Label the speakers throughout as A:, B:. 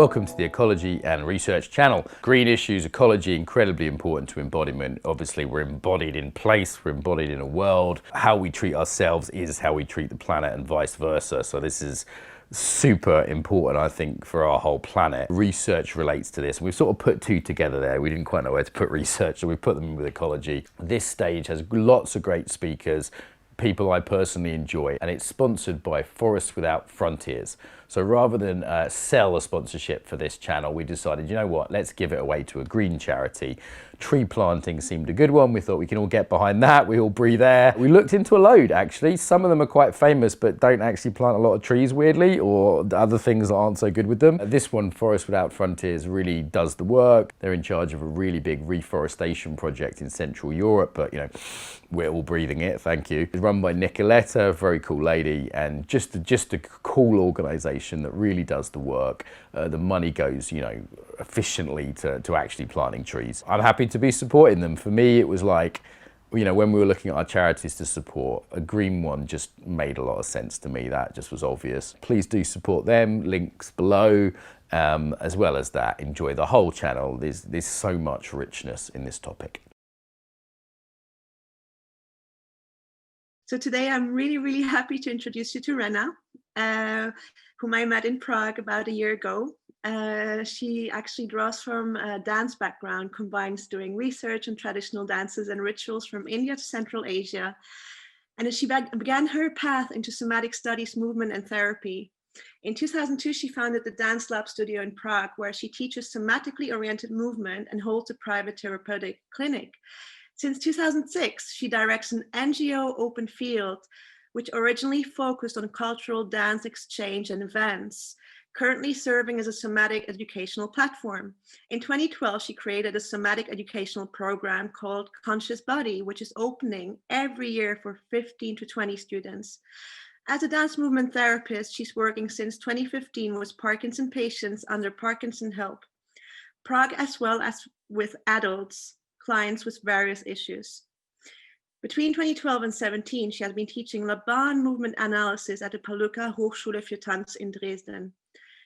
A: Welcome to the Ecology and Research Channel. Green issues, ecology, incredibly important to embodiment. Obviously, we're embodied in place, we're embodied in a world. How we treat ourselves is how we treat the planet and vice versa. So this is super important, I think, for our whole planet. Research relates to this. We've sort of put two together there. We didn't quite know where to put research, so we put them in with ecology. This stage has lots of great speakers, people I personally enjoy, and it's sponsored by Forests Without Frontiers. So rather than sell a sponsorship for this channel, we decided, you know what, let's give it away to a green charity. Tree planting seemed a good one. We thought we can all get behind that. We all breathe air. We looked into a load, actually. Some of them are quite famous, but don't actually plant a lot of trees, weirdly, or other things that aren't so good with them. This one, Forests Without Frontiers, really does the work. They're in charge of a really big reforestation project in Central Europe, but, you know, we're all breathing it, thank you. It's run by Nicoletta, a very cool lady, and just a cool organization that really does the work. The money goes, you know, efficiently to actually planting trees. I'm happy to be supporting them. For me, it was like, you know, when we were looking at our charities to support, a green one just made a lot of sense to me. That just was obvious. Please do support them, links below. As well as that, enjoy the whole channel. There's so much richness in this topic.
B: So today I'm really happy to introduce you to Rena, whom I met in Prague about a year ago. She actually draws from a dance background, combines doing research on traditional dances and rituals from India to Central Asia. And as she began her path into somatic studies, movement and therapy. In 2002, she founded the Dance Lab Studio in Prague, where she teaches somatically oriented movement and holds a private therapeutic clinic. Since 2006, she directs an NGO Open Field, which originally focused on cultural dance exchange and events, currently serving as a somatic educational platform. In 2012, she created a somatic educational program called Conscious Body, which is opening every year for 15 to 20 students. As a dance movement therapist, she's working since 2015 with Parkinson patients under Parkinson Help Prague, as well as with adults, clients with various issues. Between 2012 and 2017, she has been teaching Laban movement analysis at the Paluca Hochschule für Tanz in Dresden.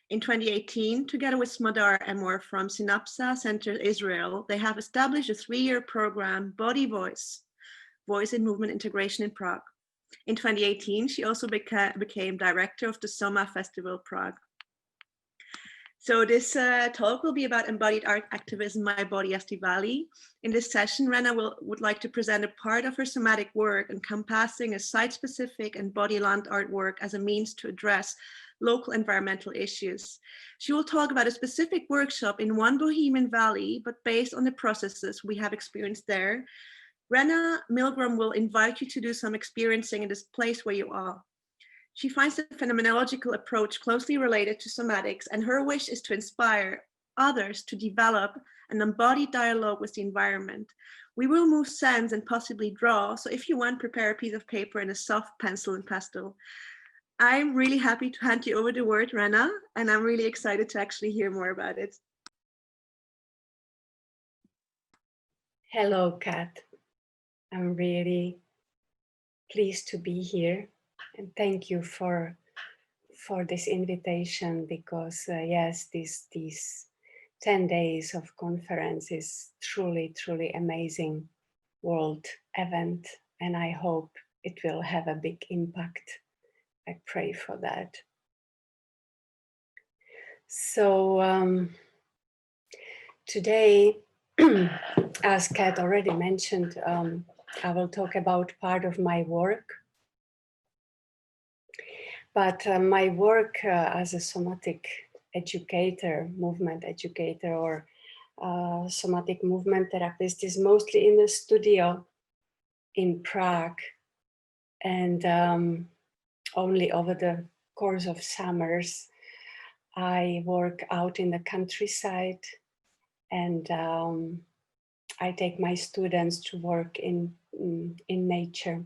B: In 2018, together with Smadar Emor from Synapsa Center Israel, they have established a 3-year program, Body Voice, Voice in Movement Integration in Prague. In 2018, she also became director of the Soma Festival Prague. So this talk will be about embodied art activism, My Body as Diwali. In this session, Rena would like to present a part of her somatic work encompassing a site-specific and body-land artwork as a means to address local environmental issues. She will talk about a specific workshop in one Bohemian valley, but based on the processes we have experienced there. Rena Milgrom will invite you to do some experiencing in this place where you are. She finds the phenomenological approach closely related to somatics, and her wish is to inspire others to develop an embodied dialogue with the environment. We will move sense and possibly draw, so if you want, prepare a piece of paper and a soft pencil and pastel. I'm really happy to hand you over the word, Rena, and I'm really excited to actually hear more about it.
C: Hello, Kat. I'm really pleased to be here. And thank you for this invitation, because yes, these 10 days of conference is truly amazing world event, and I hope it will have a big impact. I pray for that. So today, as Kat already mentioned, I will talk about part of my work. But my work as a somatic educator, movement educator, or somatic movement therapist is mostly in a studio in Prague. And only over the course of summers, I work out in the countryside, and I take my students to work in nature.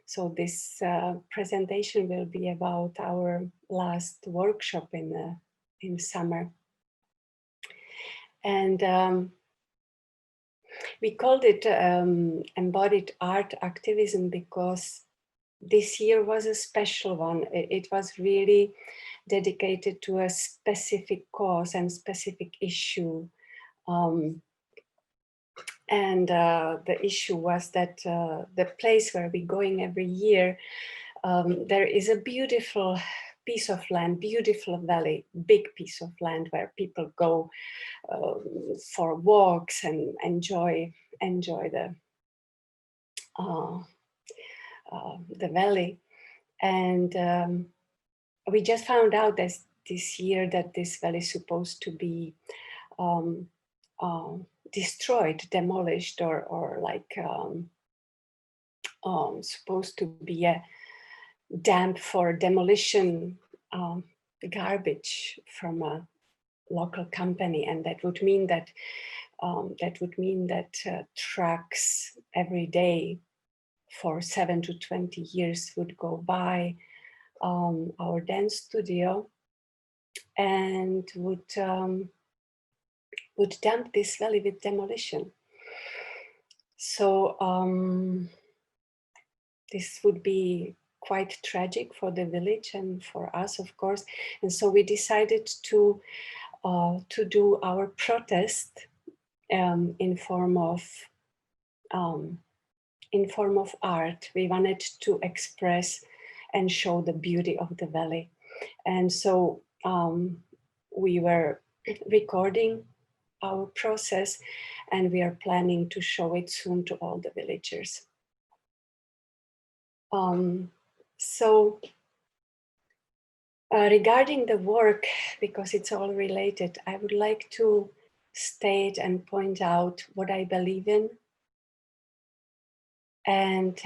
C: So this presentation will be about our last workshop in summer. And we called it Embodied Art Activism because this year was a special one. It was really dedicated to a specific cause and specific issue. And the issue was that the place where we're going every year, there is a beautiful piece of land, beautiful valley, big piece of land where people go for walks and enjoy the valley. And we just found out this year that this valley is supposed to be destroyed, demolished, or like supposed to be a dump for demolition garbage from a local company, and that would mean that trucks every day for 7 to 20 years would go by our dance studio and would dump this valley with demolition. So this would be quite tragic for the village and for us, of course. And so we decided to do our protest in form of art. We wanted to express and show the beauty of the valley. And so we were recording our process, and we are planning to show it soon to all the villagers. Regarding the work, because it's all related, I would like to state and point out what I believe in and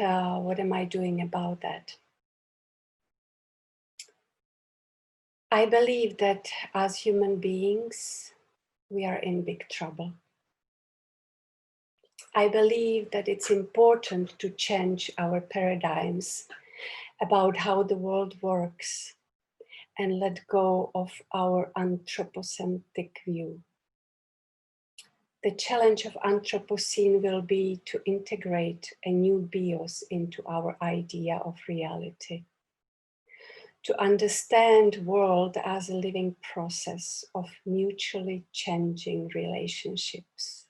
C: what am I doing about that. I believe that as human beings, we are in big trouble. I believe that it's important to change our paradigms about how the world works and let go of our anthropocentric view. The challenge of Anthropocene will be to integrate a new bios into our idea of reality, to understand the world as a living process of mutually changing relationships.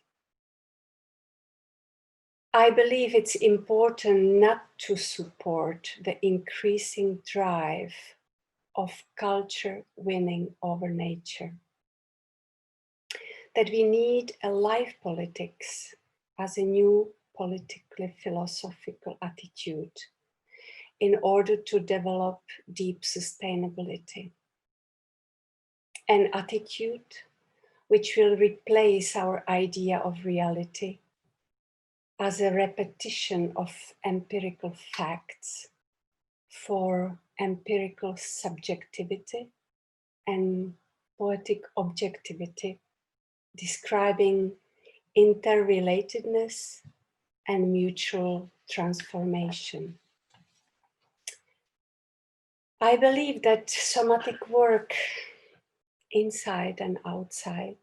C: I believe it's important not to support the increasing drive of culture winning over nature. That we need a life politics as a new politically philosophical attitude in order to develop deep sustainability. An attitude which will replace our idea of reality as a repetition of empirical facts for empirical subjectivity and poetic objectivity, describing interrelatedness and mutual transformation. I believe that somatic work inside and outside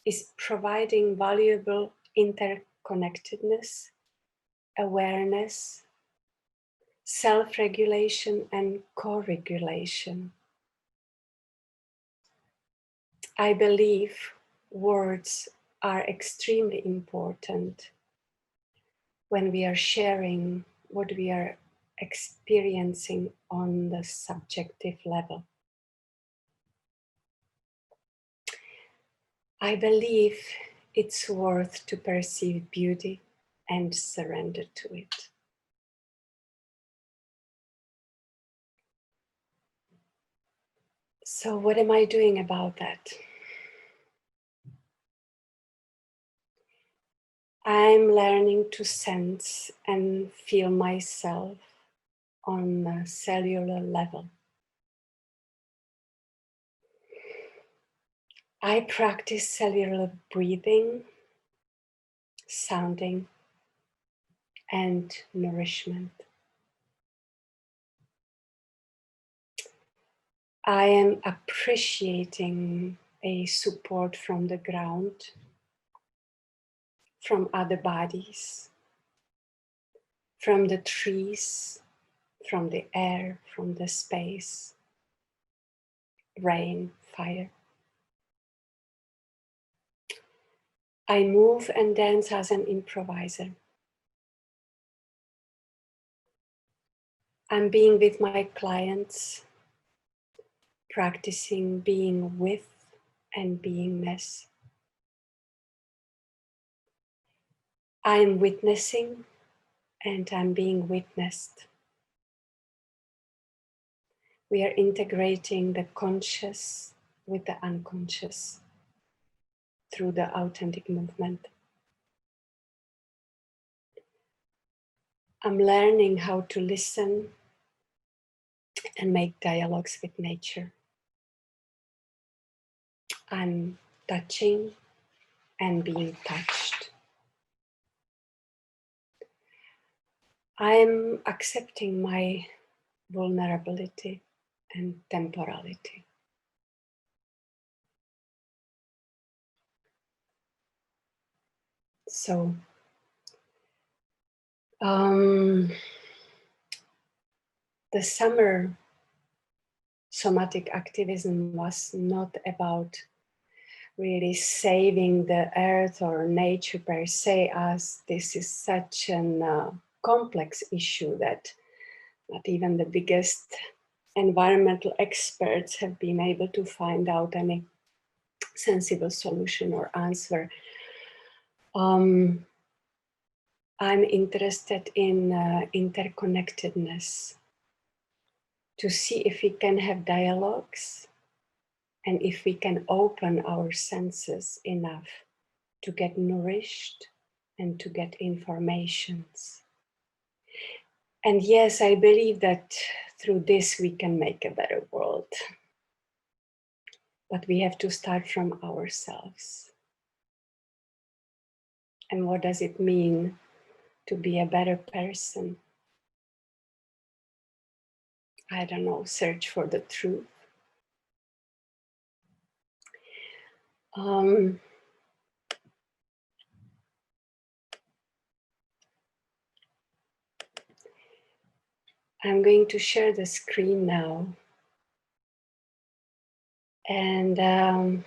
C: is providing valuable interconnectedness, awareness, self-regulation and co-regulation. I believe words are extremely important when we are sharing what we are experiencing on the subjective level. I believe it's worth to perceive beauty and surrender to it. So what am I doing about that? I'm learning to sense and feel myself on a cellular level. I practice cellular breathing, sounding, and nourishment. I am appreciating a support from the ground, from other bodies, from the trees, from the air, from the space. rain, fire. I move and dance as an improviser. I'm being with my clients, practicing being with and beingness. I'm witnessing and I'm being witnessed. We are integrating the conscious with the unconscious through the authentic movement. I'm learning how to listen and make dialogues with nature. I'm touching and being touched. I'm accepting my vulnerability and temporality. So, the summer somatic activism was not about really saving the earth or nature per se, as this is such a complex issue that not even the biggest environmental experts have been able to find out any sensible solution or answer. I'm interested in interconnectedness, to see if we can have dialogues and if we can open our senses enough to get nourished and to get informations. And yes, I believe that through this we can make a better world. But we have to start from ourselves. And what does it mean to be a better person? I don't know, search for the truth. I'm going to share the screen now. And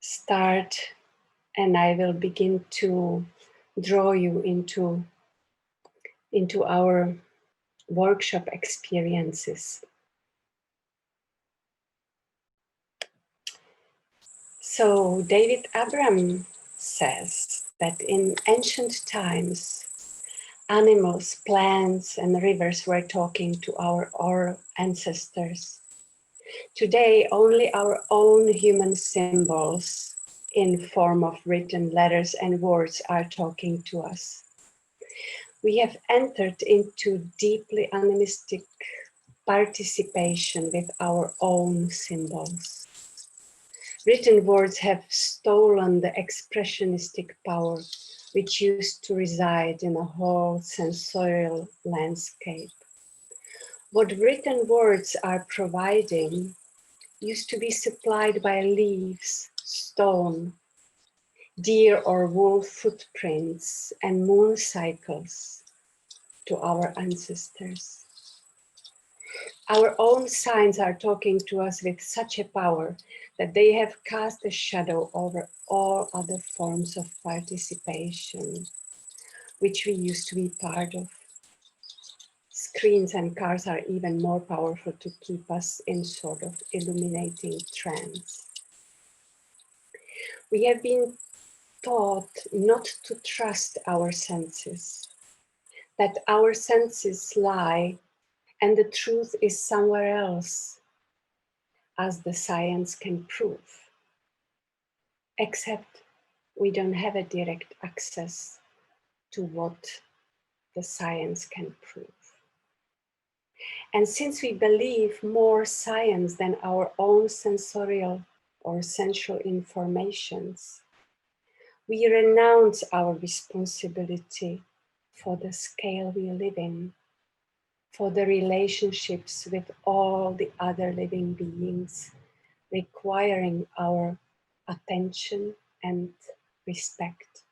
C: start, and I will begin to draw you into our workshop experiences. So David Abram says that in ancient times, animals, plants, and rivers were talking to our ancestors. Today, only our own human symbols in form of written letters and words are talking to us. We have entered into deeply animistic participation with our own symbols. Written words have stolen the expressionistic power which used to reside in a whole sensorial landscape. What written words are providing used to be supplied by leaves, stone, deer or wolf footprints, and moon cycles to our ancestors. Our own signs are talking to us with such a power that they have cast a shadow over all other forms of participation, which we used to be part of. Screens and cars are even more powerful to keep us in sort of illuminating trance. We have been taught not to trust our senses, that our senses lie and the truth is somewhere else, as the science can prove. Except we don't have a direct access to what the science can prove. And since we believe more science than our own sensorial or sensual informations, we renounce our responsibility for the scale we live in, for the relationships with all the other living beings, requiring our attention and respect.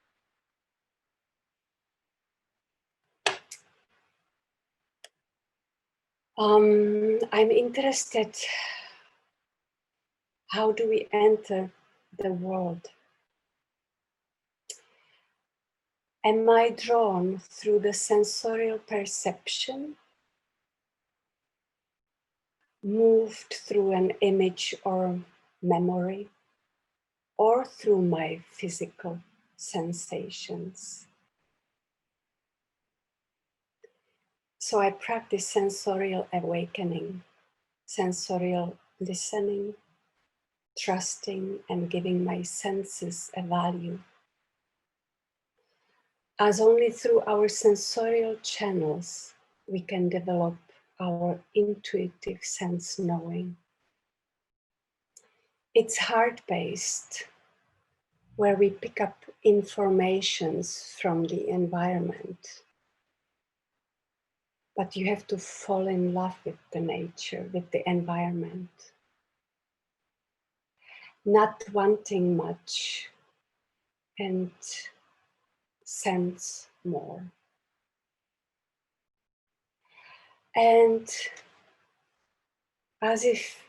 C: I'm interested, how do we enter the world? Am I drawn through the sensorial perception, moved through an image or memory, or through my physical sensations? So I practice sensorial awakening, sensorial listening, trusting and giving my senses a value. As only through our sensorial channels we can develop our intuitive sense knowing. It's heart-based, where we pick up informations from the environment. But you have to fall in love with the nature, with the environment. Not wanting much and sense more. And as if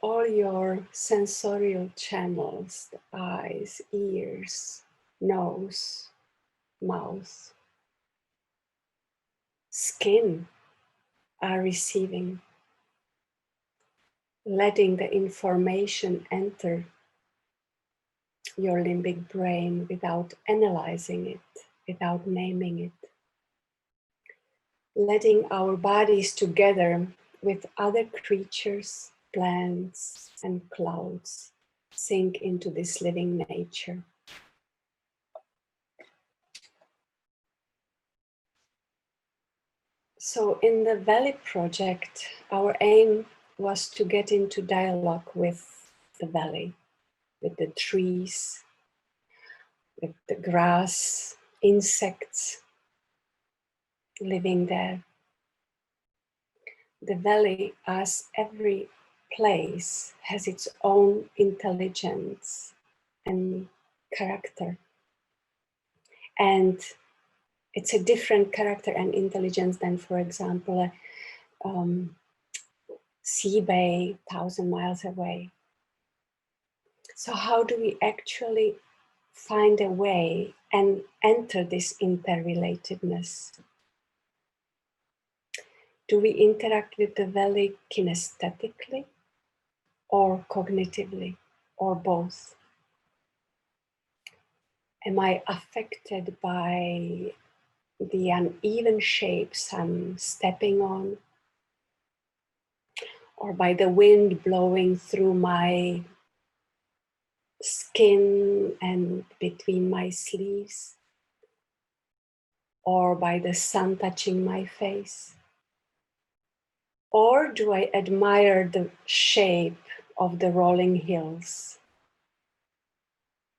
C: all your sensorial channels, the eyes, ears, nose, mouth, skin are receiving, letting the information enter your limbic brain without analyzing it, without naming it. Letting our bodies together with other creatures, plants and clouds sink into this living nature. So in the Valley project, our aim was to get into dialogue with the valley, with the trees, with the grass, insects living there. The valley, as every place, has its own intelligence and character. And it's a different character and intelligence than, for example, a sea bay 1,000 miles away. So how do we actually find a way and enter this interrelatedness? Do we interact with the valley kinesthetically or cognitively or both? Am I affected by the uneven shapes I'm stepping on, or by the wind blowing through my skin and between my sleeves, or by the sun touching my face? Or do I admire the shape of the rolling hills,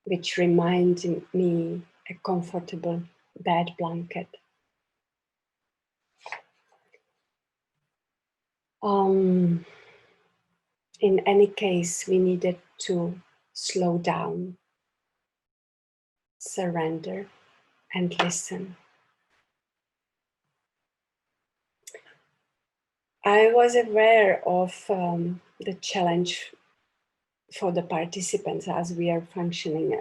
C: which remind me a comfortable bed blanket? In any case, we needed to slow down, surrender, and listen. I was aware of the challenge for the participants as we are functioning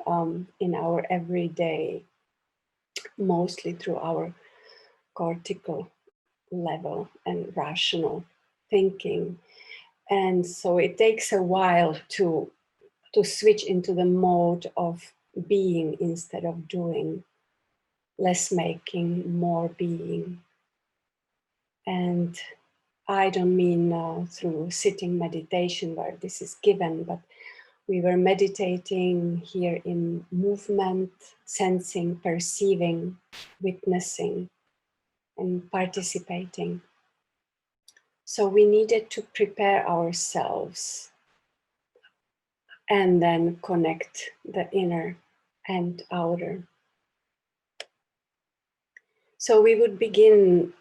C: in our everyday, mostly through our cortical level and rational thinking. And so it takes a while to switch into the mode of being instead of doing, less making, more being. And I don't mean through sitting meditation where this is given, but we were meditating here in movement, sensing, perceiving, witnessing, and participating. So we needed to prepare ourselves and then connect the inner and outer. So we would begin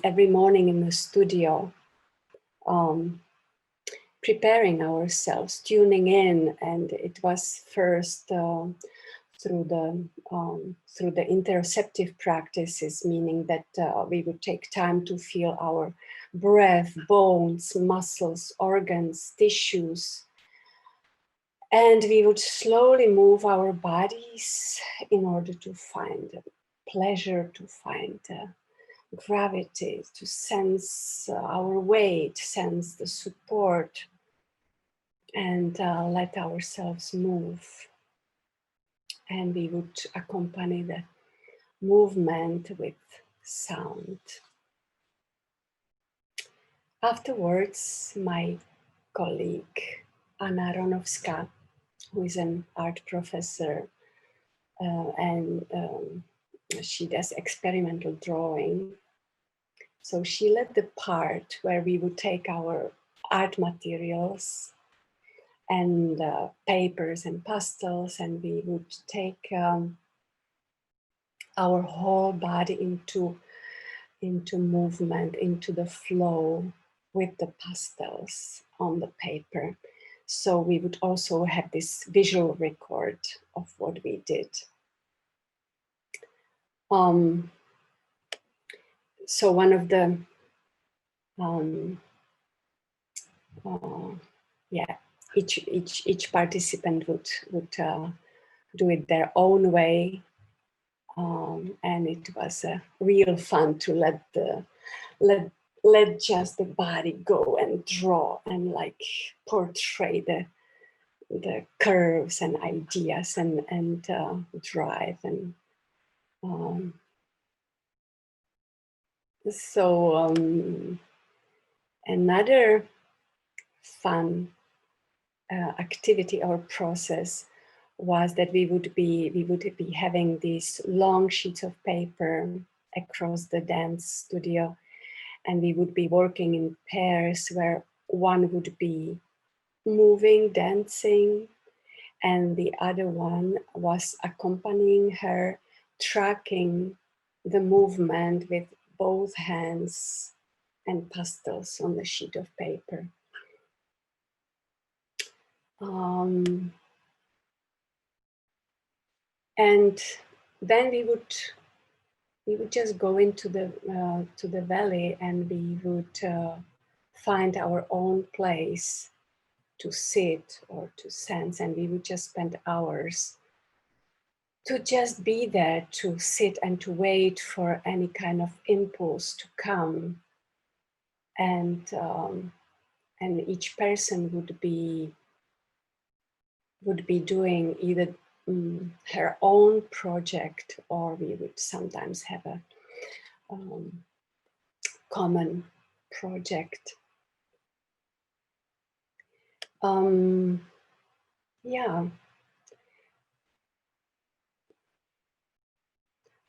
C: every morning in the studio, preparing ourselves, tuning in, and it was first through the interoceptive practices, meaning that we would take time to feel our breath, bones, muscles, organs, tissues, and we would slowly move our bodies in order to find pleasure, to find gravity, to sense our weight, sense the support, and let ourselves move. And we would accompany the movement with sound. Afterwards, my colleague Anna Ronovska, who is an art professor and she does experimental drawing. So she led the part where we would take our art materials and papers and pastels, and we would take our whole body into movement, into the flow with the pastels on the paper. So we would also have this visual record of what we did. So one of the each participant would do it their own way, and it was real fun to let just the body go and draw and like portray the curves and ideas and drive and so another fun activity or process was that we would be having these long sheets of paper across the dance studio, and we would be working in pairs where one would be moving, dancing, and the other one was accompanying her, tracking the movement with both hands and pastels on the sheet of paper. And then we would just go into the valley, and we would find our own place to sit or to sense, and we would just spend hours to just be there, to sit and to wait for any kind of impulse to come, and each person would be doing either her own project, or we would sometimes have a common project.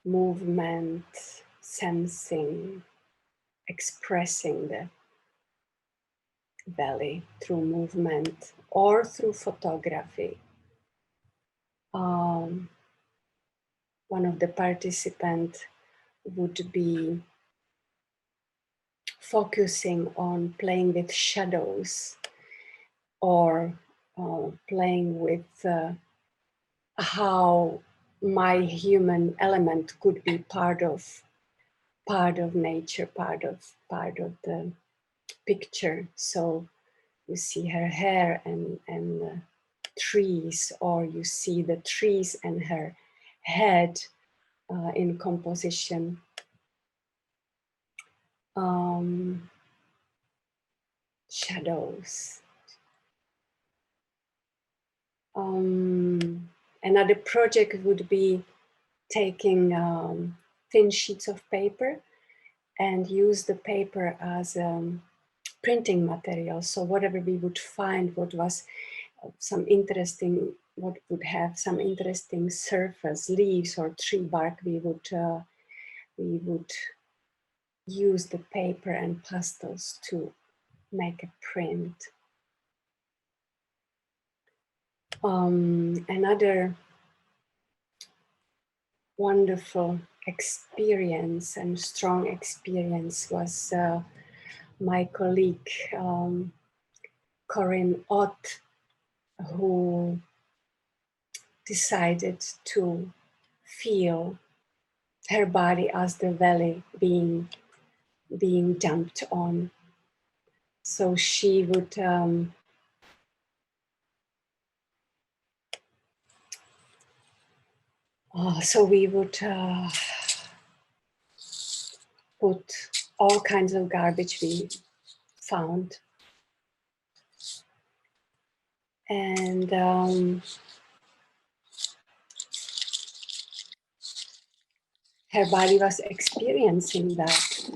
C: Movement, sensing, expressing the belly through movement or through photography. One of the participants would be focusing on playing with shadows, or playing with how my human element could be part of nature, part of the picture. So you see her hair and trees, or you see the trees and her head in composition. Shadows. Another project would be taking thin sheets of paper and use the paper as printing material. So whatever we would find, what would have some interesting surface, leaves or tree bark, we would use the paper and pastels to make a print. Another wonderful experience and strong experience was my colleague Corinne Ott, who decided to feel her body as the valley being dumped on. So she would so we would put all kinds of garbage we found, and her body was experiencing that.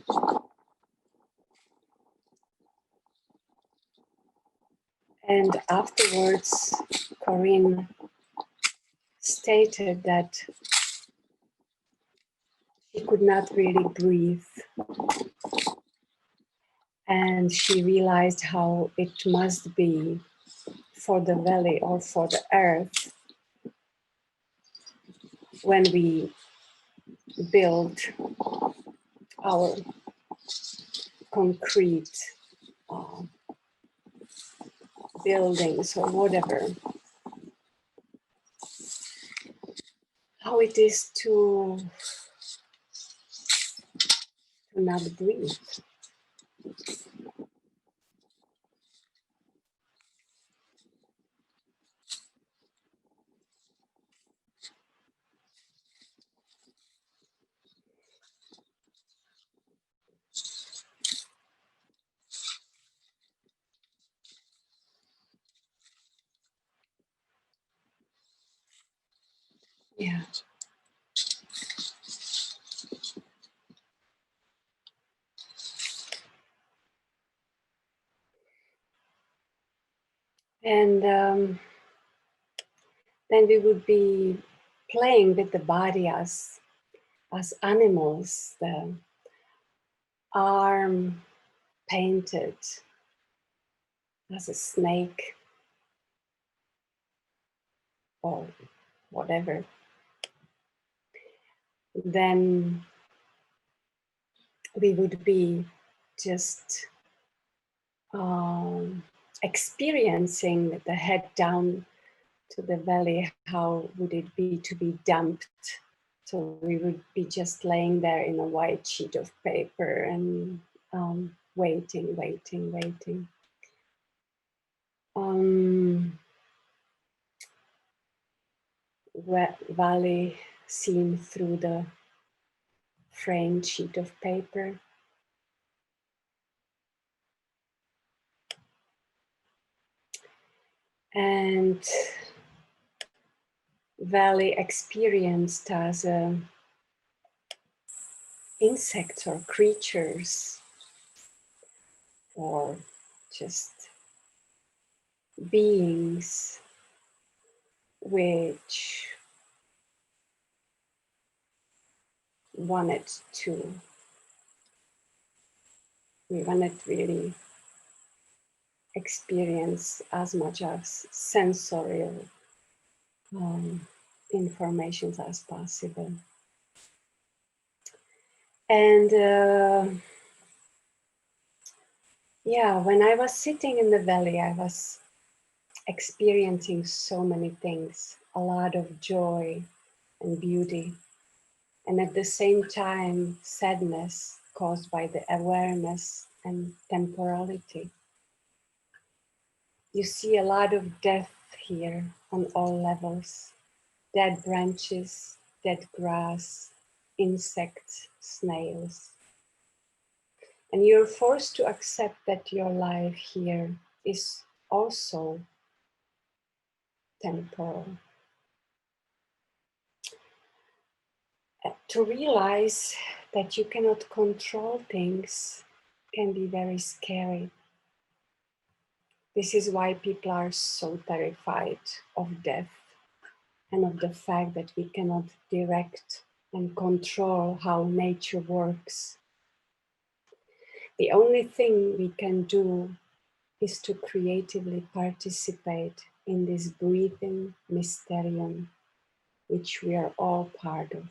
C: And afterwards, Corinne stated that she could not really breathe. And she realized how it must be for the valley or for the earth when we build our concrete buildings or whatever, how it is to not breathe. Yeah. And then we would be playing with the body as animals, the arm painted as a snake or whatever. Then we would be just experiencing the head down to the valley. How would it be to be dumped? So we would be just laying there in a white sheet of paper and waiting. Valley seen through the framed sheet of paper. And valley experienced as insects or creatures or just beings which wanted really experience as much as sensorial information as possible. And yeah, when I was sitting in the valley, I was experiencing so many things, a lot of joy and beauty, and at the same time, sadness caused by the awareness and temporality. You see a lot of death here on all levels. Dead branches, dead grass, insects, snails. And you're forced to accept that your life here is also temporal. To realize that you cannot control things can be very scary. This is why people are so terrified of death and of the fact that we cannot direct and control how nature works. The only thing we can do is to creatively participate in this breathing mysterium, which we are all part of.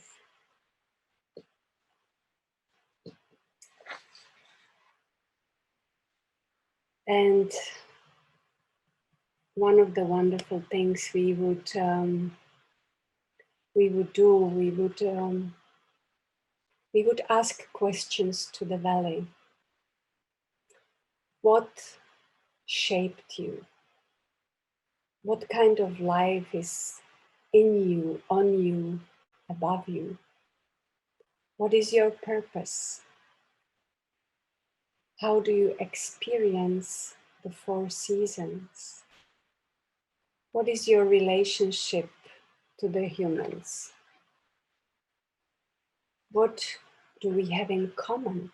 C: And one of the wonderful things we would we would do, we would ask questions to the valley. What shaped you? What kind of life is in you, on you, above you? What is your purpose? How do you experience the 4 seasons? What is your relationship to the humans? What do we have in common?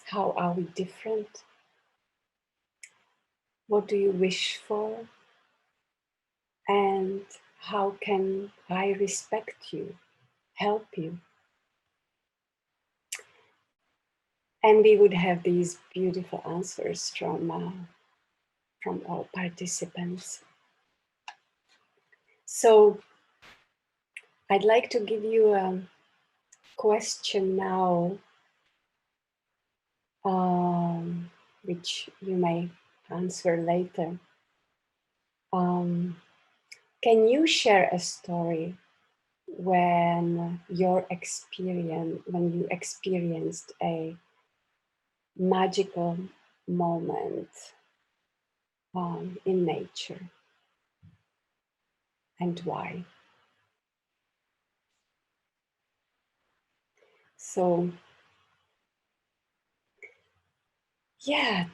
C: How are we different? What do you wish for? And how can I respect you, help you? And we would have these beautiful answers from all participants. So I'd like to give you a question now, which you may answer later. Can you share a story when you experienced a magical moment in nature, and why? So, yeah,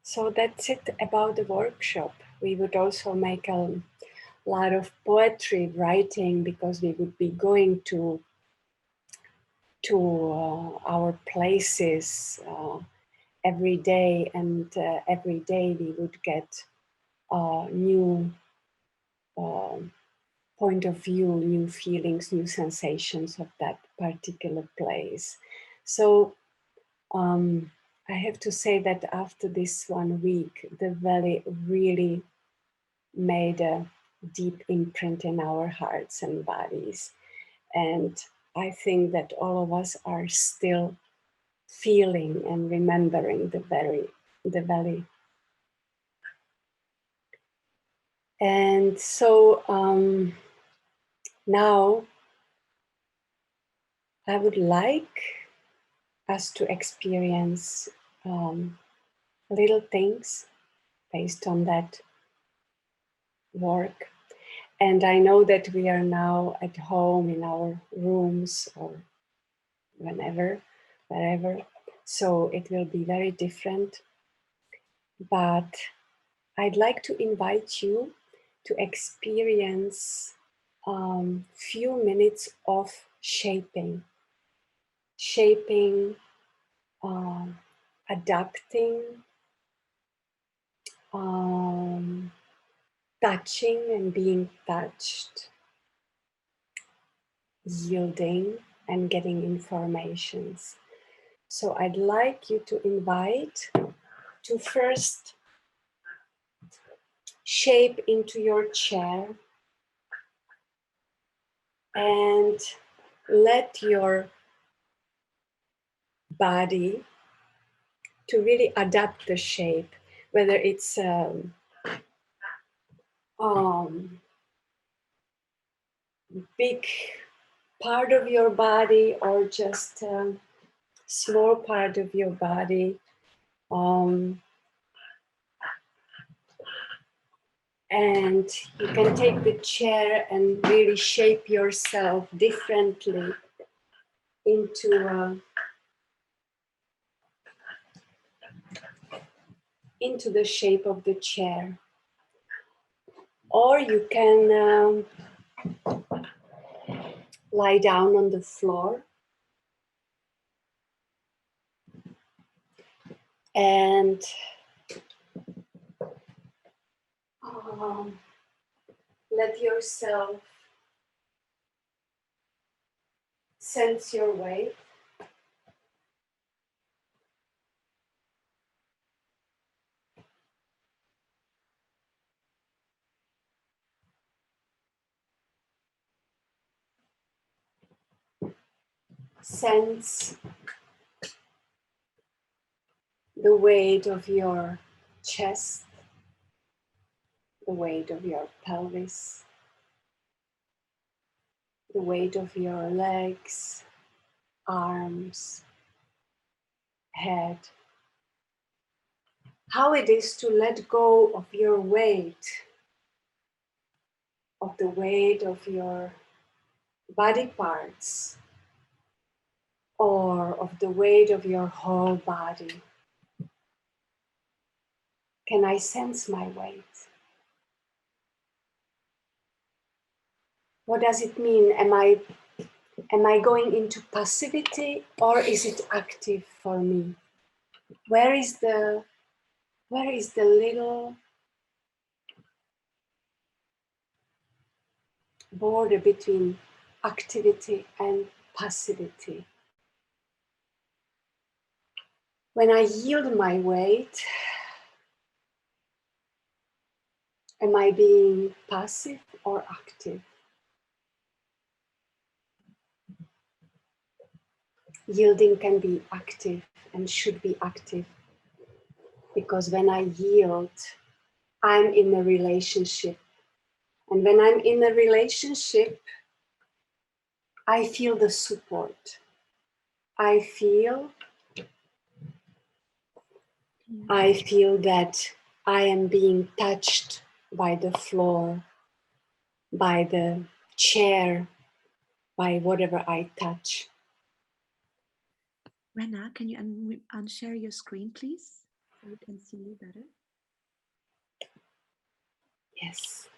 C: so that's it about the workshop. We would also make a lot of poetry writing, because we would be going to our places every day, and every day we would get new point of view, new feelings, new sensations of that particular place. So I have to say that after this 1 week, the valley really made a deep imprint in our hearts and bodies. And I think that all of us are still feeling and remembering the valley. And so now I would like us to experience little things based on that work. And I know that we are now at home in our rooms or wherever, so it will be very different. But I'd like to invite you to experience few minutes of shaping, adapting, touching and being touched, yielding and getting informations. So I'd like you to invite to first shape into your chair and let your body to really adapt the shape, whether it's big part of your body or just a small part of your body. And you can take the chair and really shape yourself differently into the shape of the chair. Or you can lie down on the floor and let yourself sense your weight. Sense the weight of your chest, the weight of your pelvis, the weight of your legs, arms, head. How it is to let go of your weight, of the weight of your body parts, or of the weight of your whole body. Can I sense my weight? What does it mean? Am I going into passivity, or is it active for me? Where is the little border between activity and passivity? When I yield my weight, am I being passive or active? Yielding can be active and should be active, because when I yield, I'm in a relationship. And when I'm in a relationship, I feel the support. I feel that I am being touched by the floor, by the chair, by whatever I touch.
B: Rena, can you unshare your screen, please, so we can see you better?
C: Yes.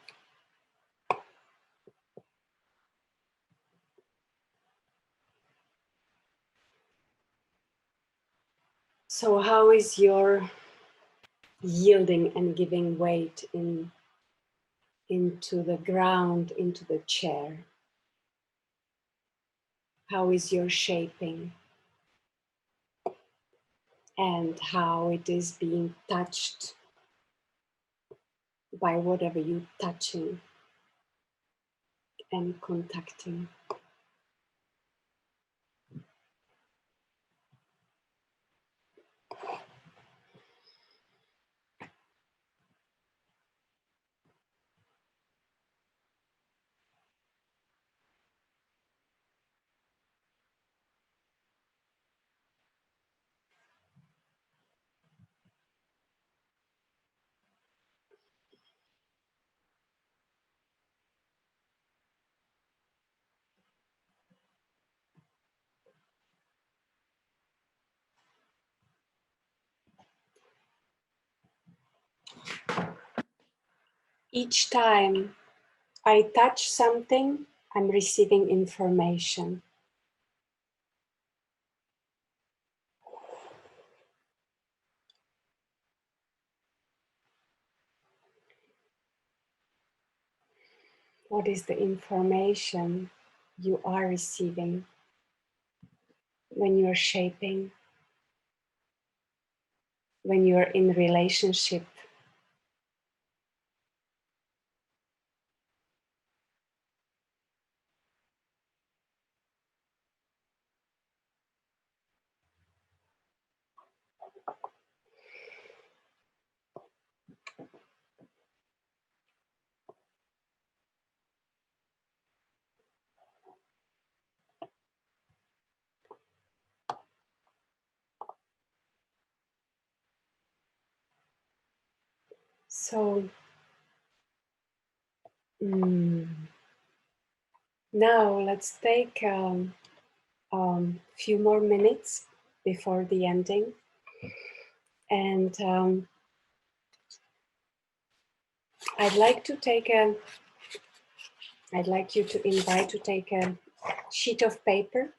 C: So how is your yielding and giving weight into the ground, into the chair? How is your shaping? And how it is being touched by whatever you're touching and contacting. Each time I touch something, I'm receiving information. What is the information you are receiving when you're shaping, when you're in relationship? So now let's take few more minutes before the ending, and I'd like you to invite to take a sheet of paper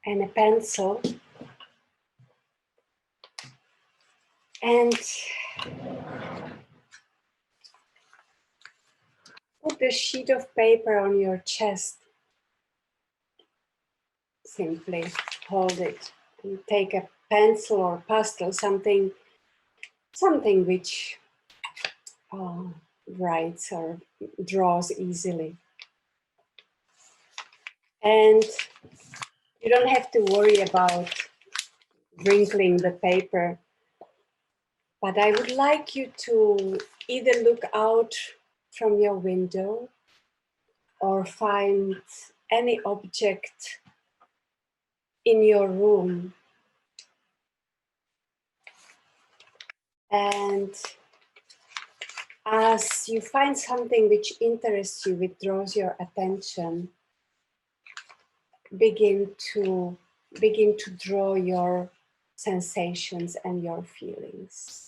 C: and a pencil, and put the sheet of paper on your chest. Simply hold it and take a pencil or pastel, something which writes or draws easily. And you don't have to worry about wrinkling the paper. But I would like you to either look out from your window or find any object in your room. And as you find something which interests you, which draws your attention, begin to draw your sensations and your feelings.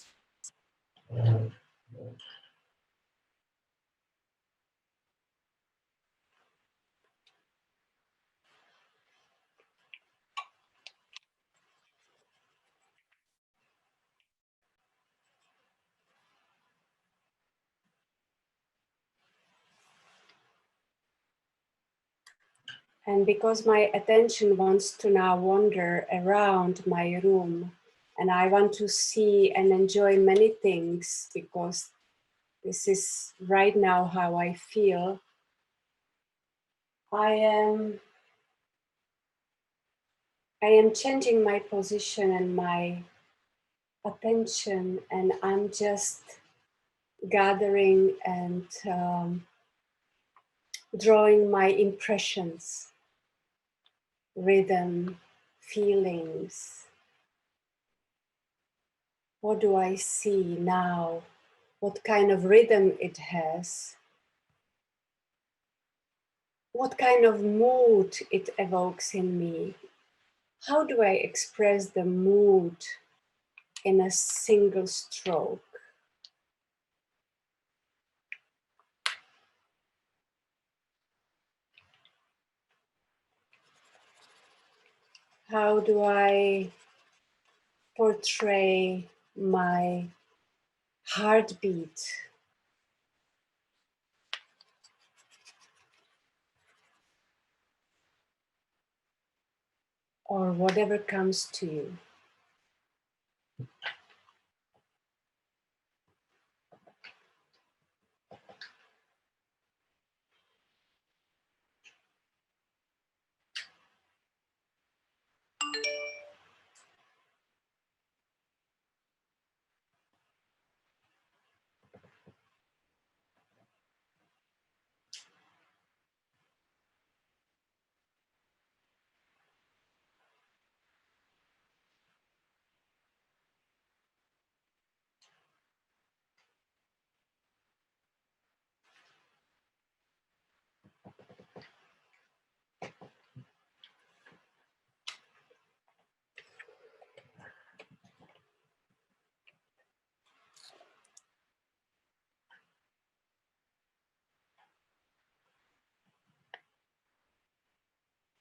C: And because my attention wants to now wander around my room, and I want to see and enjoy many things, because this is right now how I feel, I am changing my position and my attention, and I'm just gathering and drawing my impressions, rhythm, feelings. What do I see now? What kind of rhythm it has? What kind of mood it evokes in me? How do I express the mood in a single stroke? How do I portray my heartbeat? Or whatever comes to you.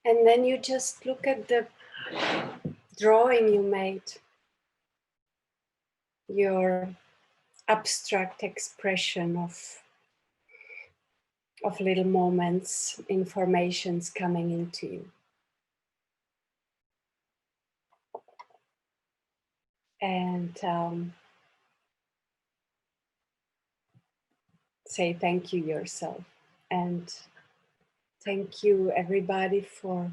C: And then you just look at the drawing you made, your abstract expression of little moments, informations coming into you. And say thank you yourself. And thank you everybody for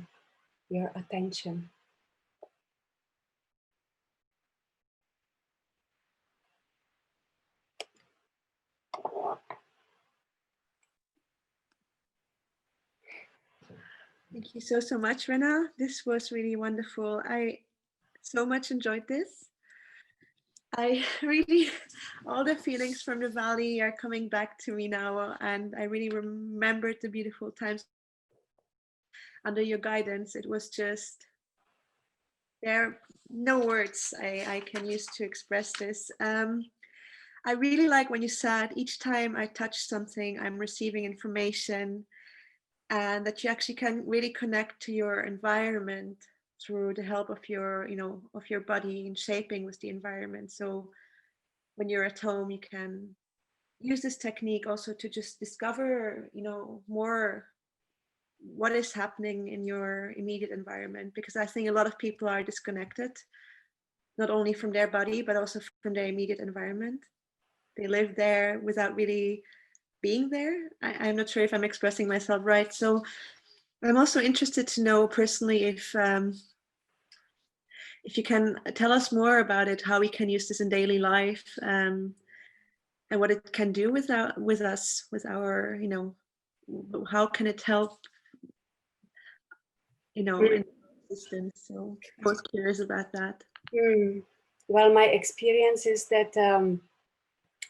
C: your attention.
B: Thank you so much, Rena. This was really wonderful. I so much enjoyed this. I really, all the feelings from the valley are coming back to me now, and I really remembered the beautiful times under your guidance. It was just, there are no words I can use to express this. I really like when you said each time I touch something, I'm receiving information, and that you actually can really connect to your environment through the help of your, of your body and shaping with the environment. So when you're at home, you can use this technique also to just discover, more what is happening in your immediate environment, because I think a lot of people are disconnected, not only from their body, but also from their immediate environment. They live there without really being there. I'm not sure if I'm expressing myself right. So I'm also interested to know personally if you can tell us more about it, how we can use this in daily life, and what it can do with us, with our, how can it help, in existence. So I was curious about that.
C: Well, my experience is that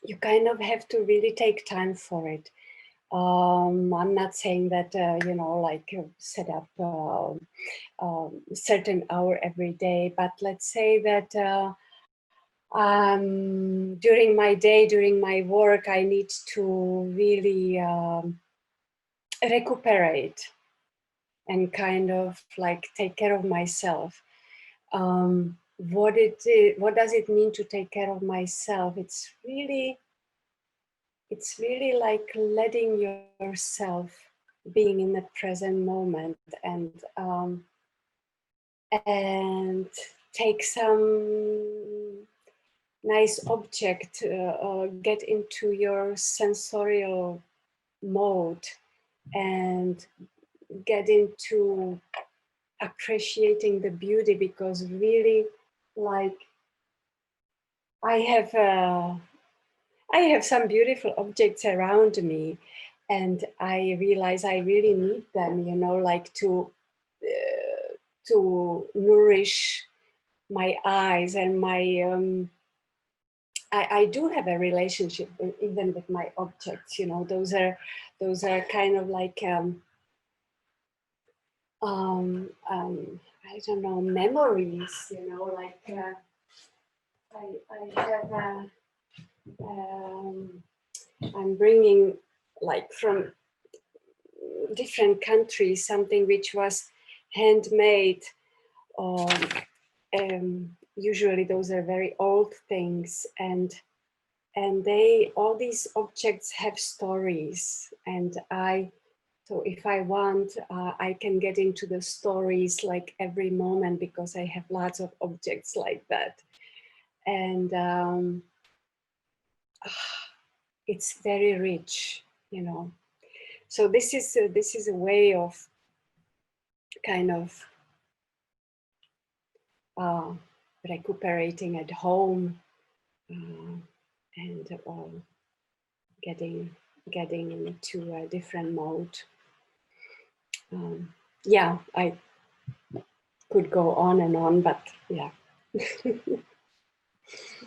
C: you kind of have to really take time for it. I'm not saying that, set up a certain hour every day, but let's say that during my day, during my work, I need to really recuperate and kind of like take care of myself. What does it mean to take care of myself? It's really like letting yourself being in the present moment and take some nice object, get into your sensorial mode and get into appreciating the beauty, because really, like, I have some beautiful objects around me, and I realize I really need them, like to nourish my eyes and my. I do have a relationship even with my objects. Those are kind of like I don't know, memories. Like I have. I'm bringing, like, from different countries, something which was handmade. Usually those are very old things, and all these objects have stories, and so if I want, I can get into the stories like every moment, because I have lots of objects like that, and it's very rich, So this is a way of kind of recuperating at home, and getting into a different mode. Yeah, I could go on and on, but yeah.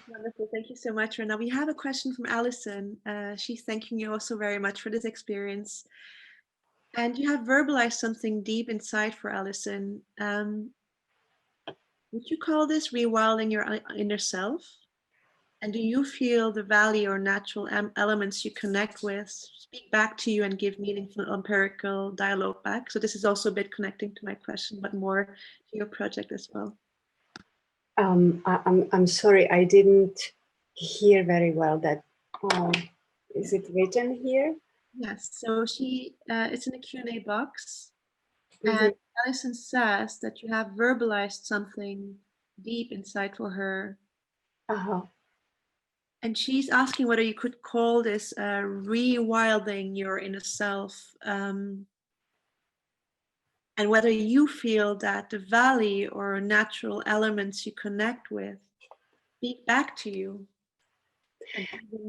B: Wonderful. Thank you so much, Rena. We have a question from Alison. She's thanking you also very much for this experience. And you have verbalized something deep inside for Alison. Would you call this rewilding your inner self? And do you feel the value or natural elements you connect with speak back to you and give meaningful empirical dialogue back? So this is also a bit connecting to my question, but more to your project as well.
C: I'm sorry, I didn't hear very well that. Is it written here?
B: Yes, so it's in a Q&A box. And Alison says that you have verbalized something deep inside for her. And she's asking whether you could call this rewilding your inner self, and whether you feel that the valley or natural elements you connect with speak back to you.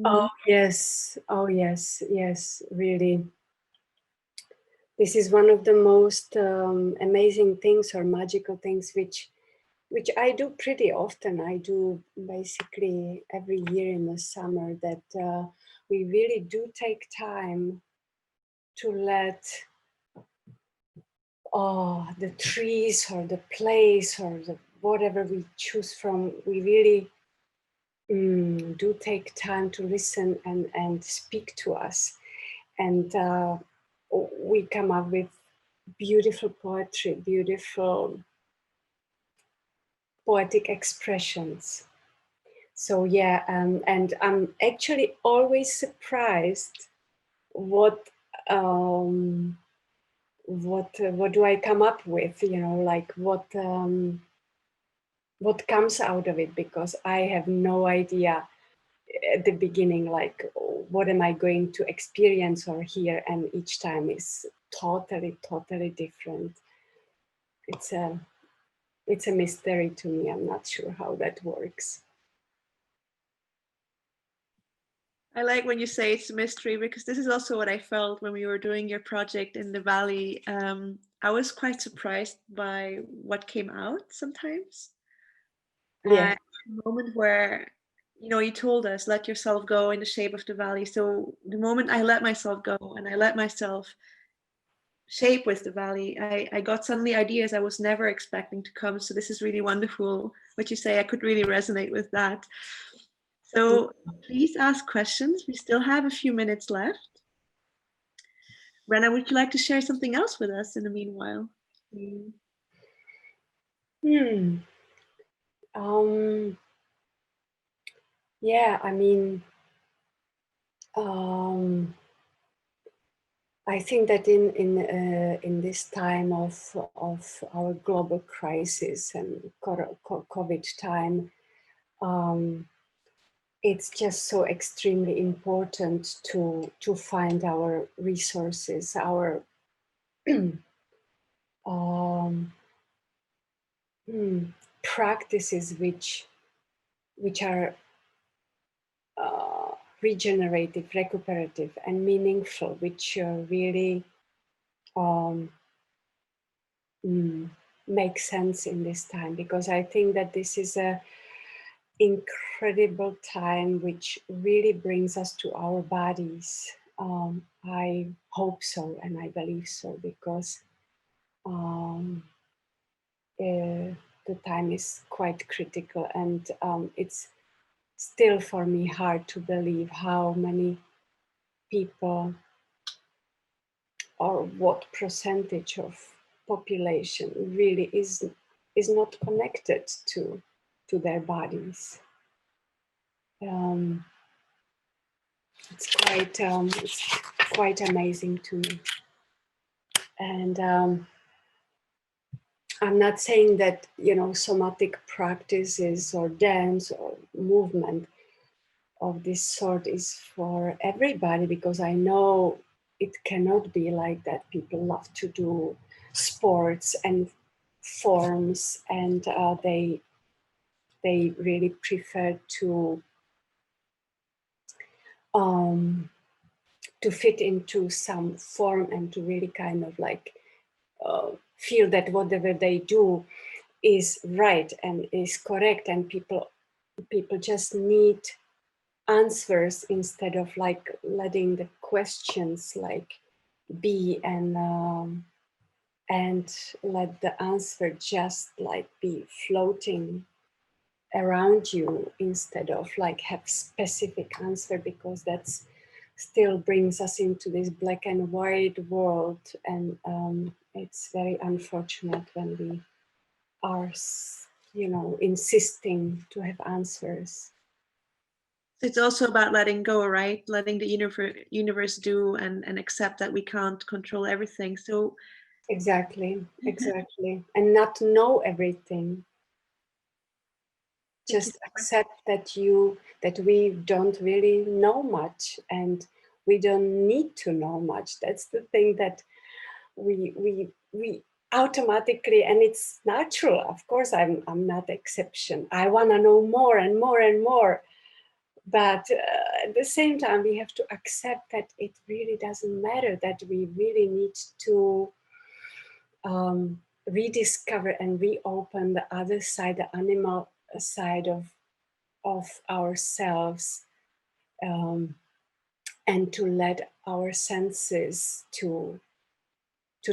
C: Oh yes, really. This is one of the most amazing things or magical things which I do pretty often. I do basically every year in the summer, that we really do take time to let the trees or the place or whatever we choose from, we really do take time to listen and speak to us. And we come up with beautiful poetry, beautiful poetic expressions. So yeah, and I'm actually always surprised what do I come up with, like what comes out of it, because I have no idea at the beginning, like, what am I going to experience or hear, and each time is totally different. It's it's a mystery to me. I'm not sure how that works.
B: I like when you say it's a mystery, because this is also what I felt when we were doing your project in the valley. I was quite surprised by what came out sometimes.
C: Yeah.
B: The moment where, you know, you told us, let yourself go in the shape of the valley. So the moment I let myself go and I let myself shape with the valley, I got suddenly ideas I was never expecting to come. So this is really wonderful what you say. I could really resonate with that. So please ask questions. We still have a few minutes left. Rena, would you like to share something else with us in the meanwhile?
C: Yeah, I mean, I think that in this time of our global crisis and COVID time, it's just so extremely important to find our resources, our practices which are regenerative, recuperative, and meaningful, which really make sense in this time, because I think that this is a incredible time which really brings us to our bodies. I hope so, and I believe so, because the time is quite critical, and it's still for me hard to believe how many people, or what percentage of population really is not connected to their bodies. It's quite amazing to me. And I'm not saying that, you know, somatic practices or dance or movement of this sort is for everybody, because I know it cannot be like that. People love to do sports and forms, and they really prefer to fit into some form and to really kind of like feel that whatever they do is right and is correct, and people just need answers instead of like letting the questions like be, and let the answer just like be floating around you, instead of like have specific answer, because that's still brings us into this black and white world, and it's very unfortunate when we are, you know, insisting to have answers.
B: It's also about letting go, right? Letting the universe do and accept that we can't control everything. So
C: exactly, and not know everything. Just accept that we don't really know much, and we don't need to know much. That's the thing that we automatically, and it's natural. Of course, I'm not exception. I want to know more and more and more. But at the same time, we have to accept that it really doesn't matter, that we really need to rediscover and reopen the other side, the animal side of ourselves, and to let our senses to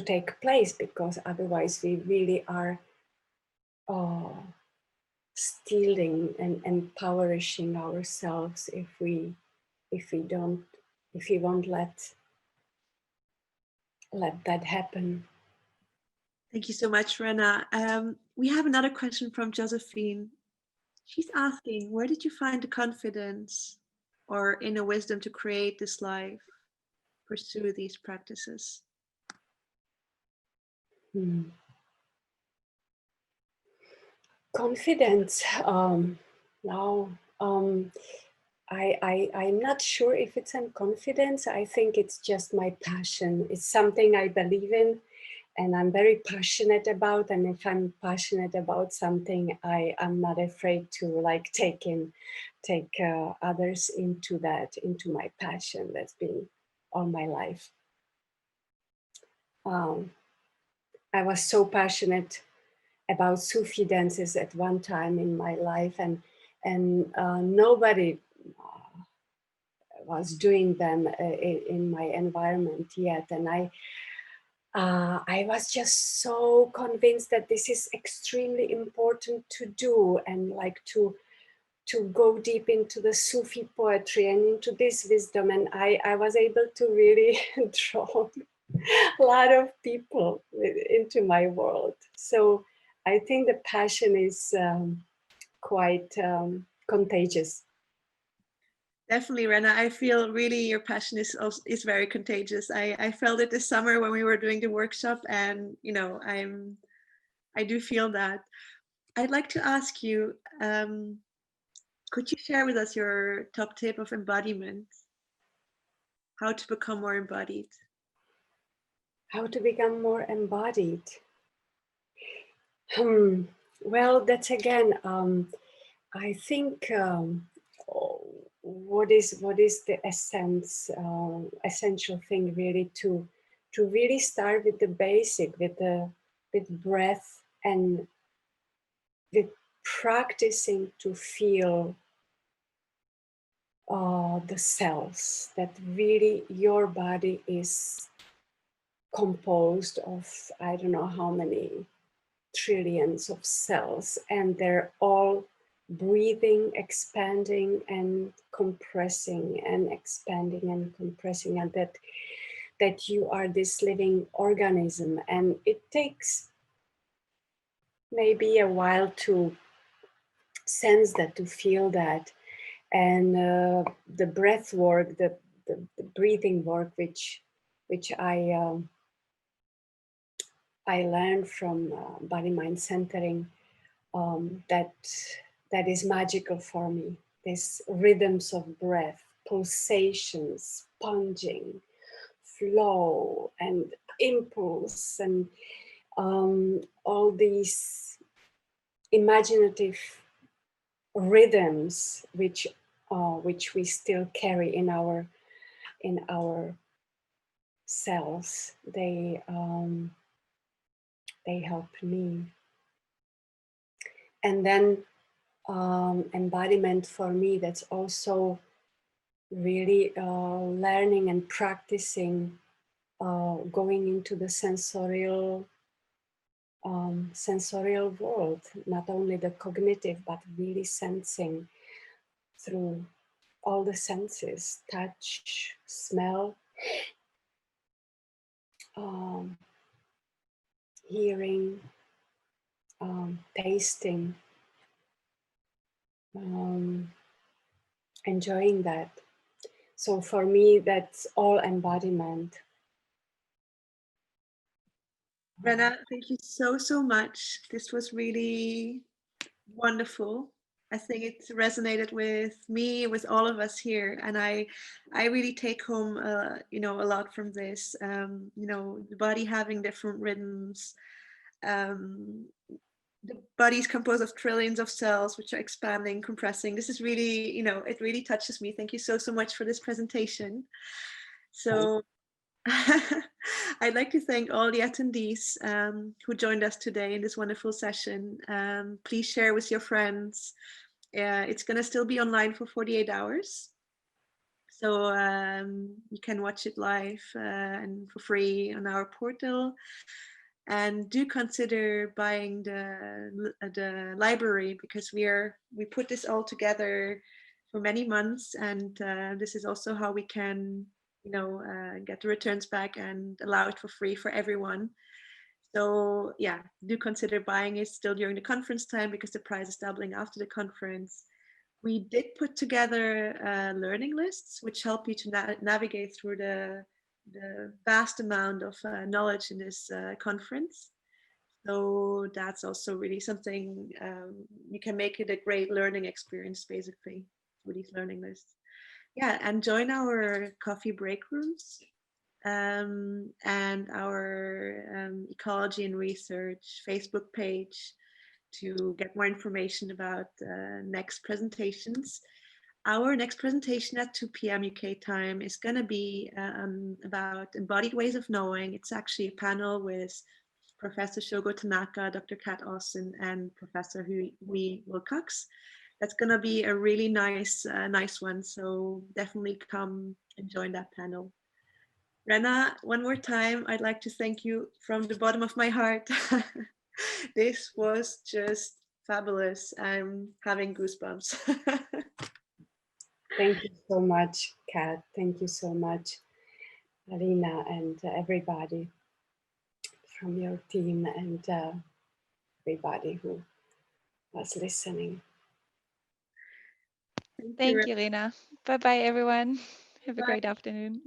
C: take place, because otherwise we really are stealing and impoverishing ourselves if we won't let that happen.
B: Thank you so much, Rena. We have another question from Josephine. She's asking, where did you find the confidence or inner wisdom to create this life, pursue these practices?
C: Confidence. Now, I'm not sure if it's in confidence. I think it's just my passion. It's something I believe in, I'm very passionate about, and if I'm passionate about something, I'm not afraid to like take others into that, into my passion that's been all my life. I was so passionate about Sufi dances at one time in my life, and nobody was doing them in my environment yet, and I was just so convinced that this is extremely important to do, and like to go deep into the Sufi poetry and into this wisdom. And I was able to really draw a lot of people into my world. So I think the passion is quite contagious.
B: Definitely, Rena. I feel really your passion is very contagious. I felt it this summer when we were doing the workshop, and you know, I do feel that. I'd like to ask you, could you share with us your top tip of embodiment? How to become more embodied?
C: How to become more embodied? Well, that's again, I think what is the essential thing really to really start with the basic, with breath, and with practicing to feel the cells, that really your body is composed of I don't know how many trillions of cells, and they're all breathing, expanding and compressing, and expanding and compressing, and that you are this living organism. And it takes maybe a while to sense that, to feel that. And the breath work, the breathing work, which I learned from body mind centering, that is magical for me. These rhythms of breath, pulsations, sponging, flow and impulse, and all these imaginative rhythms which we still carry in our cells. They help me. And then embodiment for me, that's also really learning and practicing going into the sensorial world, not only the cognitive, but really sensing through all the senses: touch, smell, hearing, tasting, enjoying that. So for me, that's all embodiment.
B: Rena, thank you so much. This was really wonderful. I think it resonated with me, with all of us here, and I really take home, you know, a lot from this. You know, the body having different rhythms. The body is composed of trillions of cells, which are expanding, compressing. This is really, you know, it really touches me. Thank you so much for this presentation. So I'd like to thank all the attendees who joined us today in this wonderful session. Please share with your friends. It's going to still be online for 48 hours. So you can watch it live and for free on our portal. And do consider buying the library, because we put this all together for many months, and this is also how we can, you know, get the returns back and allow it for free for everyone. So yeah, do consider buying it still during the conference time, because the price is doubling after the conference. We did put together learning lists which help you to navigate through the vast amount of knowledge in this conference. So that's also really something, you can make it a great learning experience, basically, with these learning lists. Yeah, and join our coffee break rooms. and our Ecology and Research Facebook page to get more information about next presentations. Our next presentation at 2 p.m. UK time is going to be about embodied ways of knowing. It's actually a panel with Professor Shogo Tanaka, Dr. Kat Austin, and Professor Hui Wilcox. That's going to be a really nice one. So definitely come and join that panel. Rena, one more time, I'd like to thank you from the bottom of my heart. This was just fabulous. I'm having goosebumps.
C: Thank you so much, Kat. Thank you so much, Rena, and everybody from your team and everybody who was listening.
D: Thank you, Rena. Bye-bye, everyone. Have a great afternoon.